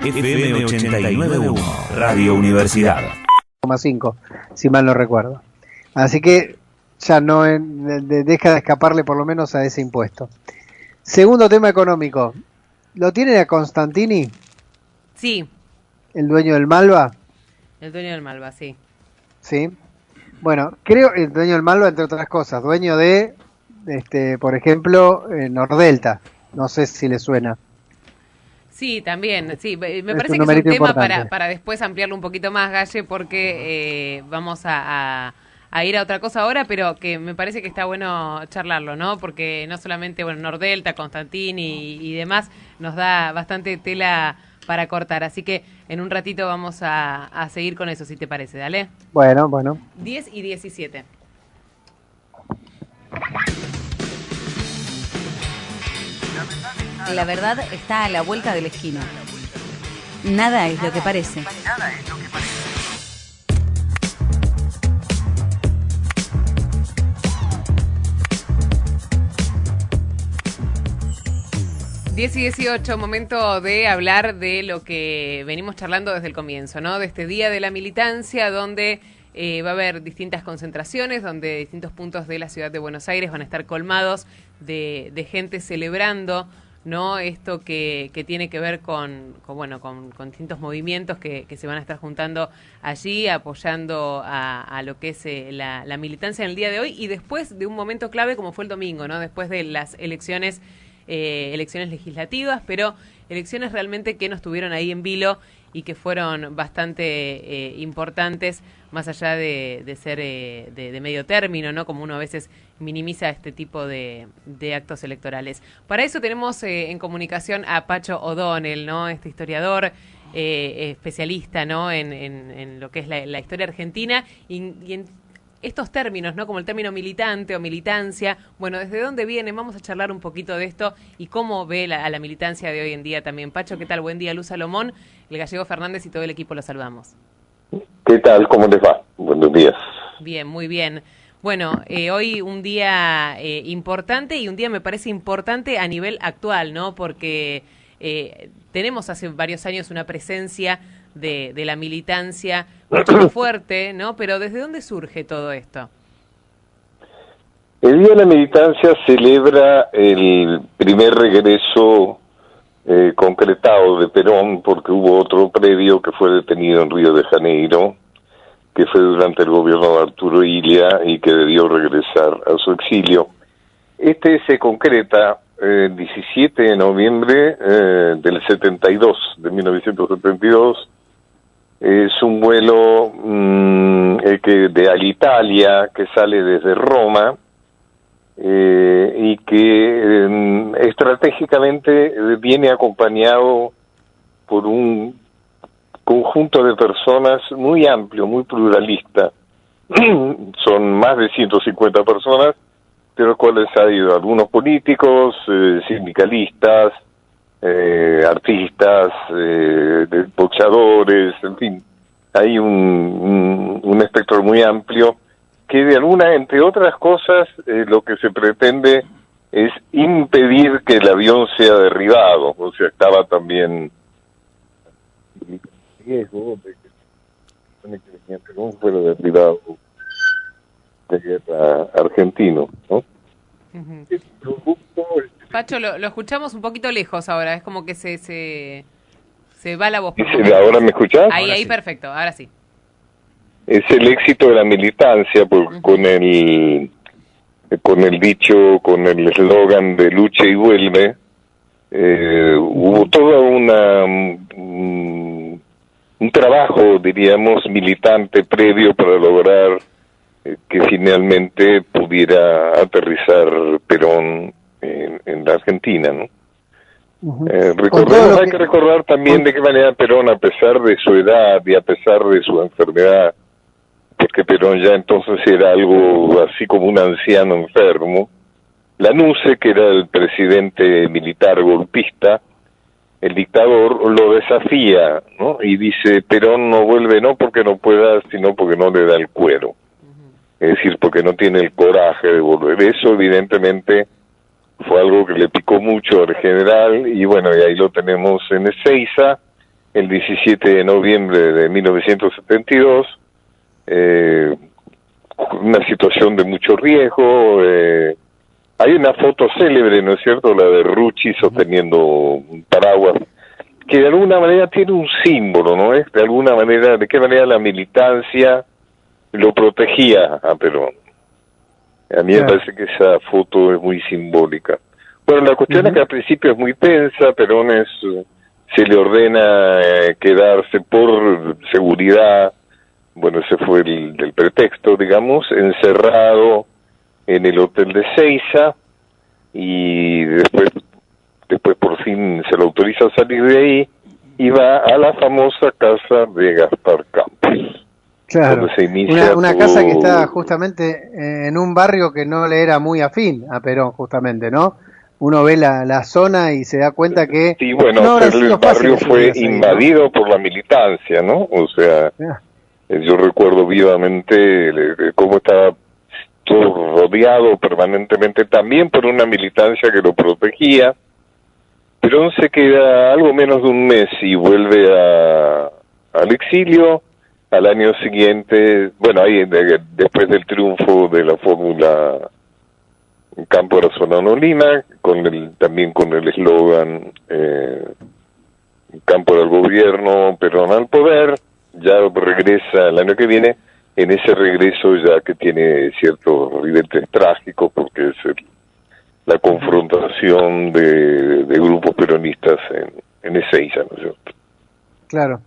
FM 89.1, Radio Universidad. 5, si mal no recuerdo. Así que ya no deja de escaparle por lo menos a ese impuesto. Segundo tema económico. ¿Lo tiene a Constantini? Sí. ¿El dueño del Malva? El dueño del Malva, sí. Sí. Bueno, creo el dueño del Malva, entre otras cosas, dueño de, por ejemplo, Nordelta. No sé si le suena. Sí, también, sí. Me parece que es un tema para después ampliarlo un poquito más, Galle, porque vamos a ir a otra cosa ahora, pero que me parece que está bueno charlarlo, ¿no? Porque no solamente, Nordelta, Constantini y demás, nos da bastante tela para cortar. Así que en un ratito vamos a seguir con eso, si te parece. Dale. Bueno. 10 y 17. La verdad está a la vuelta de la esquina. Nada es lo que parece. Nada es lo que parece. 10 y 18, momento de hablar de lo que venimos charlando desde el comienzo, ¿no? De este Día de la Militancia, donde va a haber distintas concentraciones, donde distintos puntos de la ciudad de Buenos Aires van a estar colmados de gente celebrando, ¿no? Esto que tiene que ver con distintos movimientos que se van a estar juntando allí, apoyando a lo que es la militancia en el día de hoy y después de un momento clave como fue el domingo, ¿no? Después de las elecciones legislativas, pero elecciones realmente que nos tuvieron ahí en vilo y que fueron bastante importantes, más allá de ser de medio término, ¿no? Como uno a veces minimiza este tipo de actos electorales. Para eso tenemos en comunicación a Pacho O'Donnell, ¿no? Este historiador, especialista, ¿no? En lo que es la historia argentina y en estos términos, ¿no? Como el término militante o militancia. Bueno, ¿desde dónde viene? Vamos a charlar un poquito de esto y cómo ve a la militancia de hoy en día también. Pacho, ¿qué tal? Buen día. Luz Salomón, el Gallego Fernández y todo el equipo lo saludamos. ¿Qué tal? ¿Cómo les va? Buenos días. Bien, muy bien. Bueno, hoy un día importante y un día me parece importante a nivel actual, ¿no? Porque tenemos hace varios años una presencia de la militancia mucho más fuerte, ¿no? Pero ¿desde dónde surge todo esto? El Día de la Militancia celebra el primer regreso concretado de Perón, porque hubo otro previo que fue detenido en Río de Janeiro, que fue durante el gobierno de Arturo Illia y que debió regresar a su exilio. Este se concreta el 17 de noviembre del 72, de 1972. Es un vuelo de Alitalia que sale desde Roma y que estratégicamente viene acompañado por un conjunto de personas muy amplio, muy pluralista. Son más de 150 personas, de los cuales ha ido algunos políticos, sindicalistas, artistas, boxeadores, en fin, hay un espectro muy amplio que entre otras cosas, lo que se pretende es impedir que el avión sea derribado, o sea, estaba también riesgo de que el avión fuera derribado de guerra argentino, ¿no? Uh-huh. Pacho, lo escuchamos un poquito lejos ahora, es como que se va la voz. ¿Ahora me escuchás? Ahí, sí. Perfecto, ahora sí. Es el éxito de la militancia, porque Uh-huh. con el dicho, con el eslogan de lucha y vuelve, hubo toda un trabajo, diríamos, militante previo para lograr que finalmente pudiera aterrizar Perón en la Argentina, ¿no? Uh-huh. Hay que recordar también de qué manera Perón, a pesar de su edad y a pesar de su enfermedad, porque Perón ya entonces era algo así como un anciano enfermo, Lanusse, que era el presidente militar golpista, el dictador, lo desafía, ¿no? Y dice, Perón no vuelve no porque no pueda, sino porque no le da el cuero. Es decir, porque no tiene el coraje de volver. Eso evidentemente fue algo que le picó mucho al general, y bueno, y ahí lo tenemos en Ezeiza, el 17 de noviembre de 1972, una situación de mucho riesgo. Hay una foto célebre, ¿no es cierto?, la de Rucci sosteniendo un paraguas, que de alguna manera tiene un símbolo, ¿no es? De alguna manera, de qué manera la militancia lo protegía a Perón. A mí me parece que esa foto es muy simbólica. Bueno, la cuestión es que al principio es muy tensa. Perón se le ordena quedarse por seguridad, bueno, ese fue el pretexto, digamos, encerrado en el hotel de Seiza, y después por fin se le autoriza a salir de ahí y va a la famosa casa de Gaspar Campos. Claro, donde se inicia una todo... casa que está justamente en un barrio que no le era muy afín a Perón, justamente, ¿no? Uno ve la zona y se da cuenta que... Sí, bueno, no el barrio fue invadido, ¿no?, por la militancia, ¿no? O sea, yo recuerdo vivamente cómo estaba todo rodeado permanentemente, también por una militancia que lo protegía. Perón se queda algo menos de un mes y vuelve al exilio. Al año siguiente, bueno, ahí después del triunfo de la fórmula Cámpora Solano Lima, también con el eslogan Cámpora al gobierno, Perón al poder, ya regresa el año que viene, en ese regreso ya que tiene ciertos ribetes trágicos, porque es la confrontación de grupos peronistas en Ezeiza, ¿no es cierto? Claro.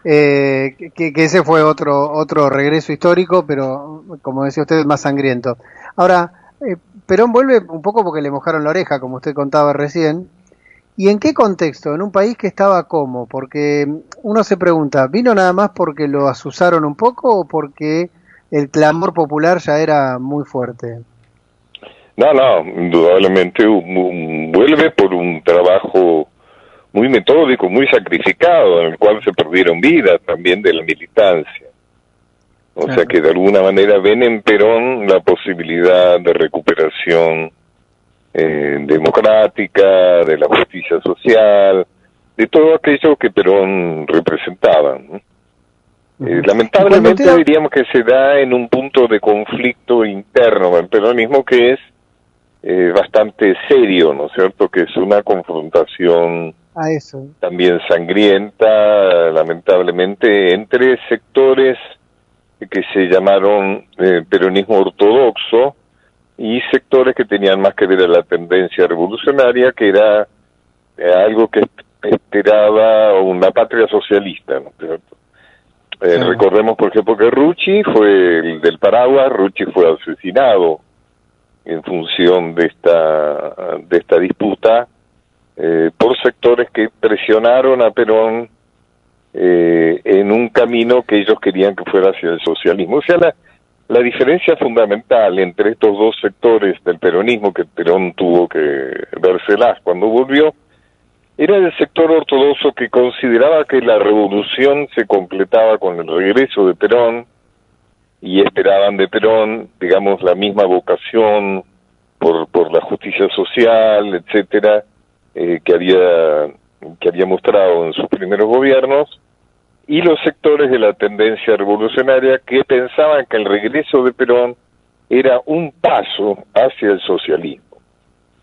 Que ese fue otro regreso histórico, pero como decía usted, más sangriento. Ahora, Perón vuelve un poco porque le mojaron la oreja, como usted contaba recién. ¿Y en qué contexto? En un país que estaba ¿cómo? Porque uno se pregunta, ¿vino nada más porque lo asusaron un poco o porque el clamor popular ya era muy fuerte? No, indudablemente vuelve por un trabajo muy metódico, muy sacrificado, en el cual se perdieron vidas también de la militancia. O sea que de alguna manera ven en Perón la posibilidad de recuperación democrática, de la justicia social, de todo aquello que Perón representaba, ¿no? Lamentablemente diríamos que se da en un punto de conflicto interno del peronismo que es bastante serio, ¿no es cierto?, que es una confrontación también sangrienta, lamentablemente, entre sectores que se llamaron peronismo ortodoxo y sectores que tenían más que ver a la tendencia revolucionaria, que era algo que esperaba una patria socialista, ¿no es cierto? Recordemos, por ejemplo, que Rucci fue el del paraguas. Rucci fue asesinado en función de esta disputa por sectores que presionaron a Perón en un camino que ellos querían que fuera hacia el socialismo. O sea, la diferencia fundamental entre estos dos sectores del peronismo, que Perón tuvo que vérselas cuando volvió, era el sector ortodoxo, que consideraba que la revolución se completaba con el regreso de Perón, y esperaban de Perón, digamos, la misma vocación por la justicia social, etcétera, que había mostrado en sus primeros gobiernos, y los sectores de la tendencia revolucionaria que pensaban que el regreso de Perón era un paso hacia el socialismo.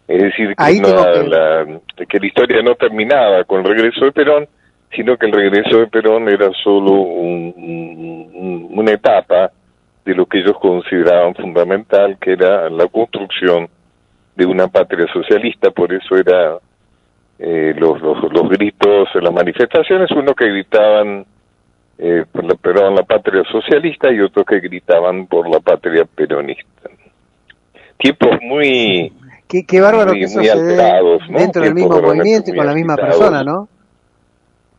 Es decir, que la historia no terminaba con el regreso de Perón, sino que el regreso de Perón era solo una etapa de lo que ellos consideraban fundamental, que era la construcción de una patria socialista. Por eso era los gritos en las manifestaciones, uno que gritaban por Perón, la patria socialista, y otros que gritaban por la patria peronista. Tiempos muy... Qué bárbaro que eso se dé dentro del mismo movimiento y con la misma persona, ¿no?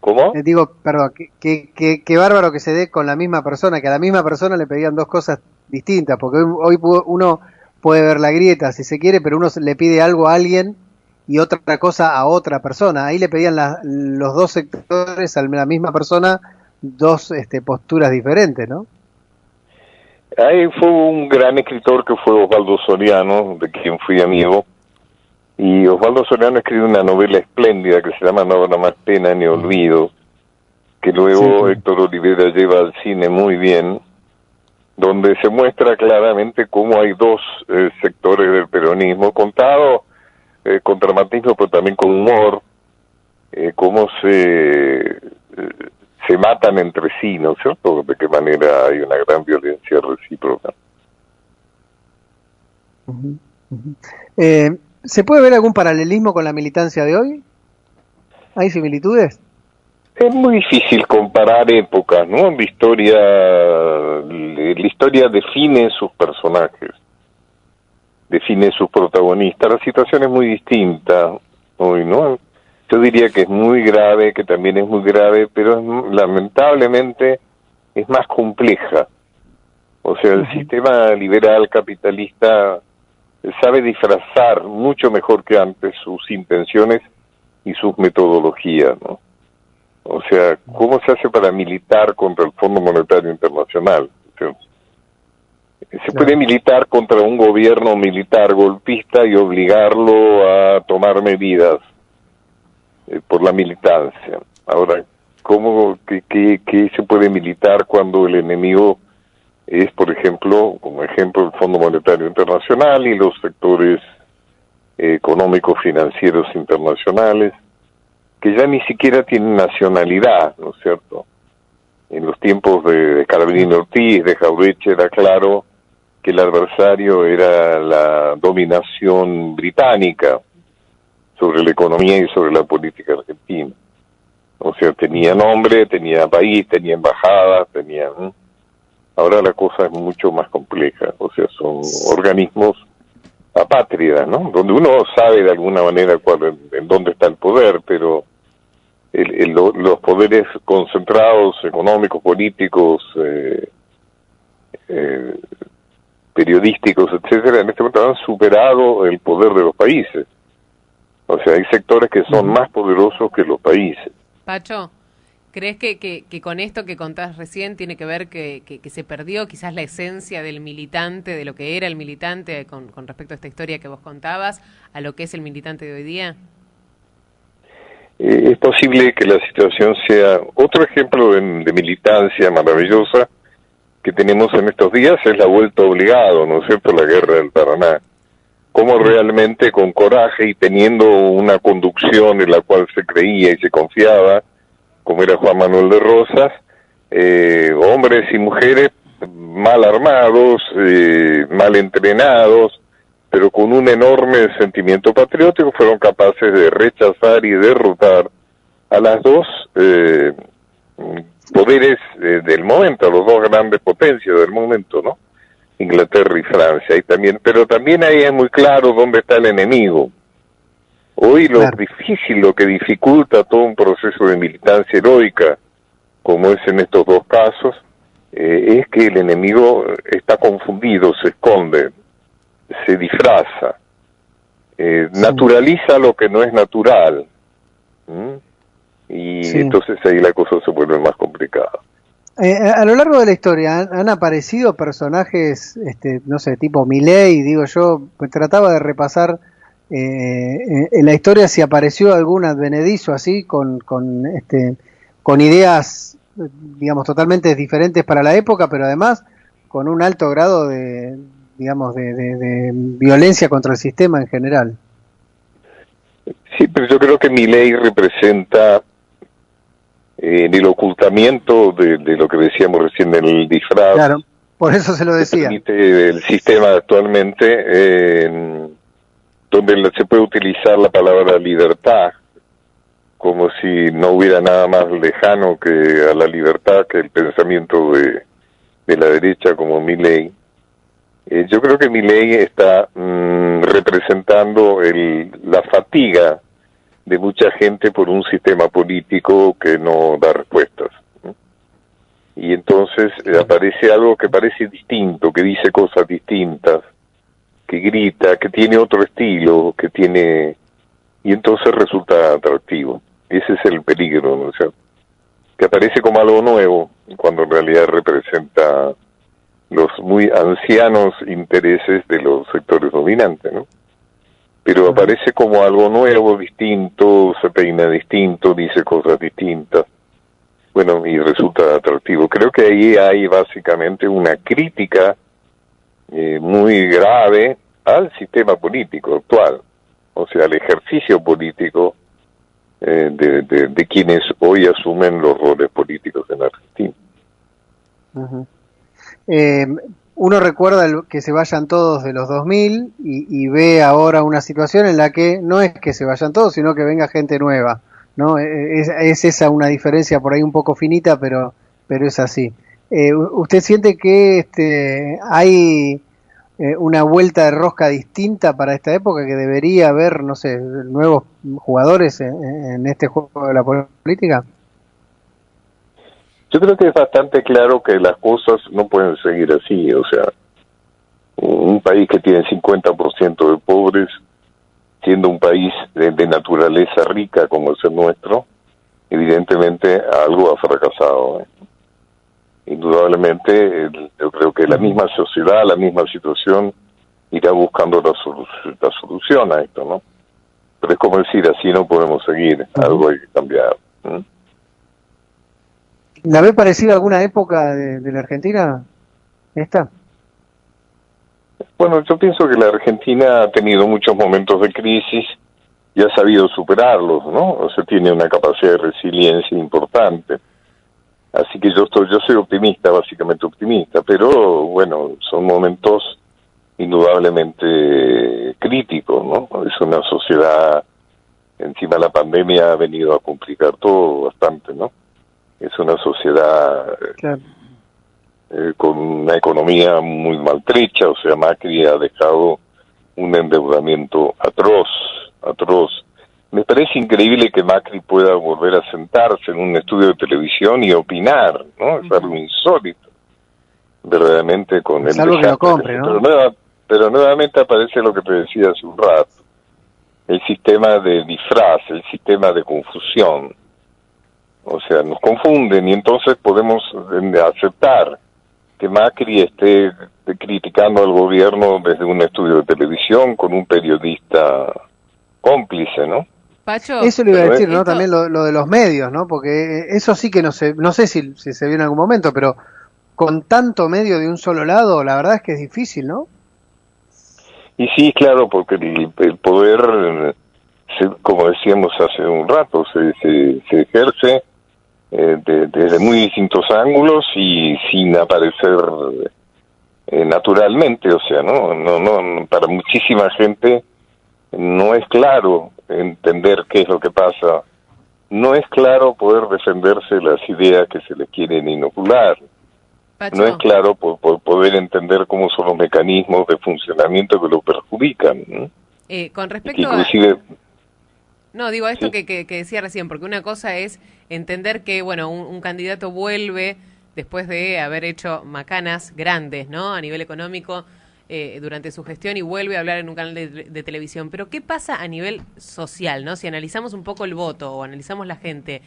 ¿Cómo? Digo, perdón, qué bárbaro que se dé con la misma persona, que a la misma persona le pedían dos cosas distintas, porque hoy uno puede ver la grieta si se quiere, pero uno le pide algo a alguien y otra cosa a otra persona. Ahí le pedían los dos sectores a la misma persona dos posturas diferentes, ¿no? Ahí fue un gran escritor que fue Osvaldo Soriano, de quien fui amigo, y Osvaldo Soriano escribió una novela espléndida que se llama No habrá más pena ni olvido, que luego Sí. Héctor Olivera lleva al cine muy bien, donde se muestra claramente cómo hay dos sectores del peronismo, contado con dramatismo, pero también con humor, cómo se matan entre sí, ¿no es cierto? De qué manera hay una gran violencia recíproca. Ujú, ujú. ¿Se puede ver algún paralelismo con la militancia de hoy? ¿Hay similitudes? Es muy difícil comparar épocas, ¿no? La historia define sus personajes, define sus protagonistas. La situación es muy distinta hoy, ¿no? Yo diría que es muy grave, que también es muy grave, pero lamentablemente es más compleja. O sea, el sistema liberal capitalista sabe disfrazar mucho mejor que antes sus intenciones y sus metodologías, ¿no? O sea, ¿cómo se hace para militar contra el Fondo Monetario Internacional? O sea, se puede militar contra un gobierno militar golpista y obligarlo a tomar medidas por la militancia. Ahora, ¿qué se puede militar cuando el enemigo es, por ejemplo, como ejemplo, el Fondo Monetario Internacional y los sectores económicos financieros internacionales, que ya ni siquiera tienen nacionalidad, ¿no es cierto? En los tiempos de Carabinino Ortiz, de Jauretche, era claro que el adversario era la dominación británica sobre la economía y sobre la política argentina. O sea, tenía nombre, tenía país, tenía embajada, tenía... Ahora la cosa es mucho más compleja, o sea, son organismos apátridas, ¿no? Donde uno sabe de alguna manera en dónde está el poder, pero los poderes concentrados, económicos, políticos, periodísticos, etcétera, en este momento han superado el poder de los países. O sea, hay sectores que son más poderosos que los países. Pacho, ¿crees que con esto que contás recién tiene que ver que se perdió quizás la esencia del militante, de lo que era el militante con respecto a esta historia que vos contabas, a lo que es el militante de hoy día? Es posible que la situación sea otro ejemplo de militancia maravillosa que tenemos en estos días, es la vuelta obligado, ¿no es cierto?, la guerra del Paraná. Cómo realmente con coraje y teniendo una conducción en la cual se creía y se confiaba, como era Juan Manuel de Rosas, hombres y mujeres mal armados, mal entrenados, pero con un enorme sentimiento patriótico, fueron capaces de rechazar y derrotar a las dos poderes del momento, a los dos grandes potencias del momento, ¿no? Inglaterra y Francia. Y también, pero también ahí es muy claro dónde está el enemigo. Hoy lo difícil, lo que dificulta todo un proceso de militancia heroica, como es en estos dos casos, es que el enemigo está confundido, se esconde, se disfraza, naturaliza lo que no es natural. Y entonces ahí la cosa se vuelve más complicada. A lo largo de la historia han aparecido personajes, no sé, tipo Milei, digo yo, pues trataba de repasar en la historia si apareció algún advenedizo así con ideas, digamos, totalmente diferentes para la época, pero además con un alto grado de, digamos, de violencia contra el sistema en general. Sí, pero yo creo que Milei representa en el ocultamiento de lo que decíamos recién, el disfraz. Claro, por eso se lo decía. Permite el sistema actualmente, donde se puede utilizar la palabra libertad, como si no hubiera nada más lejano que a la libertad que el pensamiento de la derecha como Milei. Yo creo que Milei está representando la fatiga de mucha gente por un sistema político que no da respuestas. Y entonces aparece algo que parece distinto, que dice cosas distintas, que grita, que tiene otro estilo, y entonces resulta atractivo. Ese es el peligro, ¿no? O sea, que aparece como algo nuevo, cuando en realidad representa los muy ancianos intereses de los sectores dominantes, ¿no? Pero aparece como algo nuevo, distinto, se peina distinto, dice cosas distintas. bueno, y resulta atractivo. Creo que ahí hay básicamente una crítica muy grave al sistema político actual, o sea, al ejercicio político de quienes hoy asumen los roles políticos en Argentina. Uh-huh. Uno recuerda que se vayan todos de los 2000 y ve ahora una situación en la que no es que se vayan todos, sino que venga gente nueva, ¿no? Es esa una diferencia por ahí un poco finita, pero es así. ¿Usted siente que hay una vuelta de rosca distinta para esta época, que debería haber, no sé, nuevos jugadores en este juego de la política? Yo creo que es bastante claro que las cosas no pueden seguir así, o sea, un país que tiene 50% de pobres, siendo un país de naturaleza rica como es el nuestro, evidentemente algo ha fracasado. Indudablemente, yo creo que la misma sociedad, la misma situación, irá buscando la solución a esto, ¿no? Pero es como decir, así no podemos seguir, algo hay que cambiar. ¿La ve parecida a alguna época de la Argentina, esta? Bueno, yo pienso que la Argentina ha tenido muchos momentos de crisis y ha sabido superarlos, ¿no? O sea, tiene una capacidad de resiliencia importante. Así que yo soy optimista, básicamente optimista, pero bueno, son momentos indudablemente críticos, ¿no? Es una sociedad, encima la pandemia ha venido a complicar todo bastante, ¿no? Es una sociedad claro, con una economía muy maltrecha, o sea, Macri ha dejado un endeudamiento atroz. Me parece increíble que Macri pueda volver a sentarse en un estudio de televisión y opinar, ¿no? Es algo insólito, verdaderamente, con el algo que lo compre, ¿no? Pero nuevamente aparece lo que te decía hace un rato, el sistema de disfraz, el sistema de confusión. O sea, nos confunden y entonces podemos aceptar que Macri esté criticando al gobierno desde un estudio de televisión con un periodista cómplice, ¿no? Pacho, eso le iba a decir, ¿no? También lo de los medios, ¿no? Porque eso sí que no sé si se vio en algún momento, pero con tanto medio de un solo lado, la verdad es que es difícil, ¿no? Y sí, claro, porque el poder, como decíamos hace un rato, se ejerce desde muy distintos ángulos y sin aparecer naturalmente, o sea, no para muchísima gente no es claro entender qué es lo que pasa, no es claro poder defenderse las ideas que se les quieren inocular, Pacho, no es claro poder entender cómo son los mecanismos de funcionamiento que lo perjudican, ¿no? Con respecto inclusive, no, digo esto sí, que decía recién, porque una cosa es entender que, bueno, un candidato vuelve después de haber hecho macanas grandes, ¿no? A nivel económico durante su gestión y vuelve a hablar en un canal de televisión. Pero ¿qué pasa a nivel social, no? Si analizamos un poco el voto o analizamos la gente,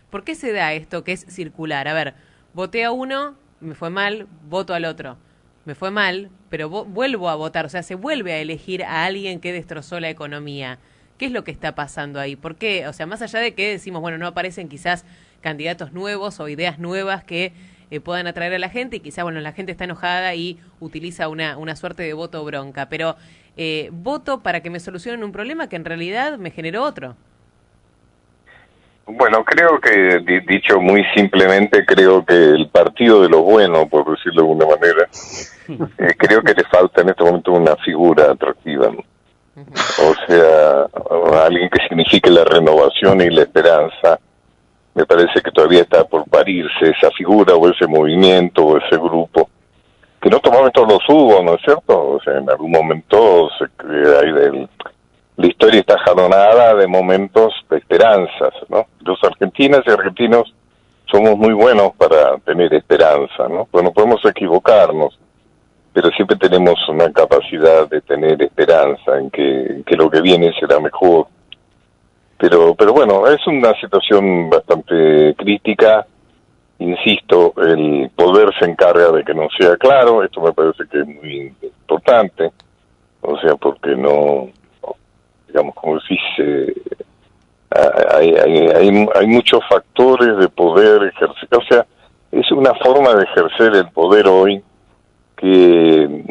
¿por qué se da esto que es circular? A ver, voté a uno, me fue mal, voto al otro. Me fue mal, pero vuelvo a votar. O sea, se vuelve a elegir a alguien que destrozó la economía. ¿Qué es lo que está pasando ahí? ¿Por qué? O sea, más allá de que decimos, bueno, no aparecen quizás candidatos nuevos o ideas nuevas que puedan atraer a la gente y quizás, bueno, la gente está enojada y utiliza una suerte de voto bronca, pero voto para que me solucionen un problema que en realidad me generó otro. Bueno, creo que, dicho muy simplemente, creo que el partido de lo bueno, por decirlo de alguna manera, creo que le falta en este momento una figura atractiva, ¿no? O sea, alguien que signifique la renovación y la esperanza. Me parece que todavía está por parirse esa figura o ese movimiento o ese grupo, que en otro momento los hubo, ¿no es cierto? O sea, en algún momento la historia está jalonada de momentos de esperanzas, ¿no? Los argentinas y argentinos somos muy buenos para tener esperanza, ¿no? Bueno, podemos equivocarnos, pero siempre tenemos una capacidad de tener esperanza en que lo que viene será mejor. Pero bueno, es una situación bastante crítica. Insisto, el poder se encarga de que no sea claro. Esto me parece que es muy importante. O sea, porque no digamos, como decís, hay muchos factores de poder ejercer, o sea, es una forma de ejercer el poder hoy que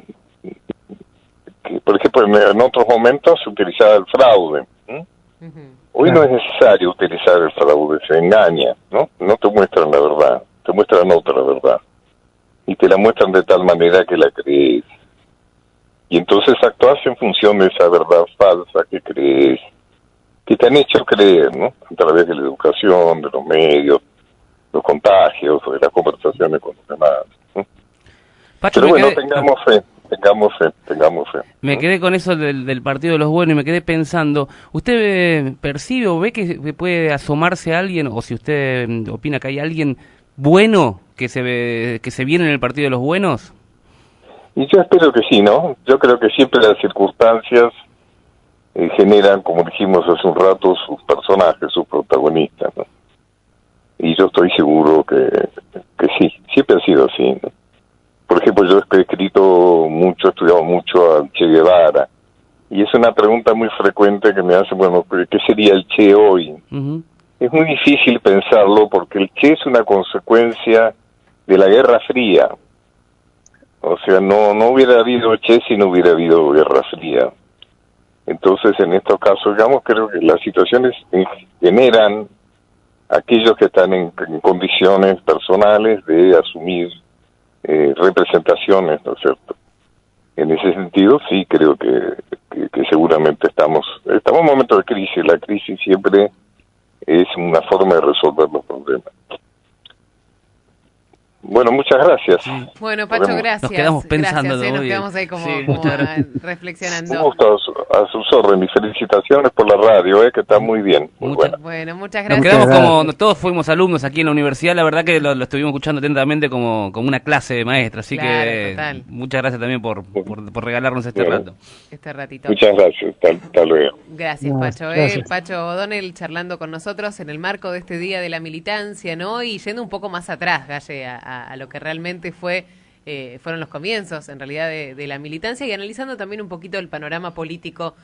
por ejemplo, en otros momentos se utilizaba el fraude. Hoy no es necesario utilizar el fraude, se engaña, ¿no? No te muestran la verdad, te muestran otra verdad. Y te la muestran de tal manera que la crees. Y entonces actúas en función de esa verdad falsa que crees, que te han hecho creer, ¿no? A través de la educación, de los medios, los contagios, de las conversaciones con los demás, ¿no? Pacho, pero bueno, tengamos fe. Me quedé con eso del partido de los buenos y me quedé pensando, ¿usted percibe o ve que puede asomarse a alguien, o si usted opina que hay alguien bueno que se viene en el partido de los buenos? Y yo espero que sí, ¿no? Yo creo que siempre las circunstancias generan, como dijimos hace un rato, sus personajes, sus protagonistas, ¿no? Y yo estoy seguro que sí, siempre ha sido así, ¿no? Por ejemplo, yo he escrito mucho, he estudiado mucho a Che Guevara, y es una pregunta muy frecuente que me hace, bueno, ¿qué sería el Che hoy? Uh-huh. Es muy difícil pensarlo porque el Che es una consecuencia de la Guerra Fría. O sea, no hubiera habido Che si no hubiera habido Guerra Fría. Entonces, en estos casos, digamos, creo que las situaciones generan aquellos que están en condiciones personales de asumir representaciones, ¿no es cierto? En ese sentido, sí, creo que seguramente estamos en un momento de crisis. La crisis siempre es una forma de resolver los problemas. Bueno, muchas gracias. Bueno, Pacho, gracias. Nos quedamos pensando. Gracias, nos quedamos ahí como reflexionando. Un gusto a sus órdenes. Felicitaciones por la radio, que está muy bien. Bueno, muchas gracias. Nos quedamos como, todos fuimos alumnos aquí en la universidad, la verdad que lo estuvimos escuchando atentamente como una clase de maestra, así claro, que total. Muchas gracias también por regalarnos este rato. Este ratito. Muchas gracias, hasta luego. Gracias, Pacho. Gracias. Pacho O'Donnell charlando con nosotros en el marco de este Día de la Militancia, ¿no? Y yendo un poco más atrás, Galle, a lo que realmente fueron los comienzos, en realidad, de la militancia, y analizando también un poquito el panorama político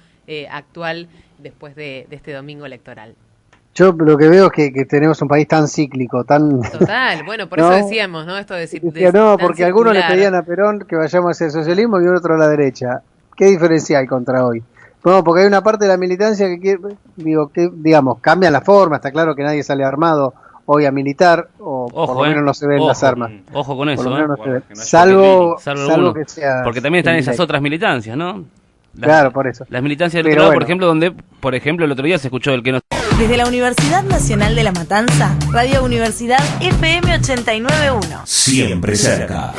actual después de este domingo electoral. Yo lo que veo es que tenemos un país tan cíclico, tan... Total, bueno, por eso decíamos, ¿no? Esto de no, porque algunos le pedían a Perón que vayamos hacia el socialismo y otro a la derecha. ¿Qué diferencia hay contra hoy? Bueno, porque hay una parte de la militancia que quiere, digamos, cambia la forma, está claro que nadie sale armado hoy a militar, o por lo menos no se ven las armas. Ojo con eso, no salvo que sea... Porque también están esas otras militancias, ¿no? Claro, por eso. Las militancias del otro lado, por ejemplo, donde, por ejemplo, el otro día se escuchó el que no... Desde la Universidad Nacional de La Matanza, Radio Universidad FM 89.1. Siempre cerca.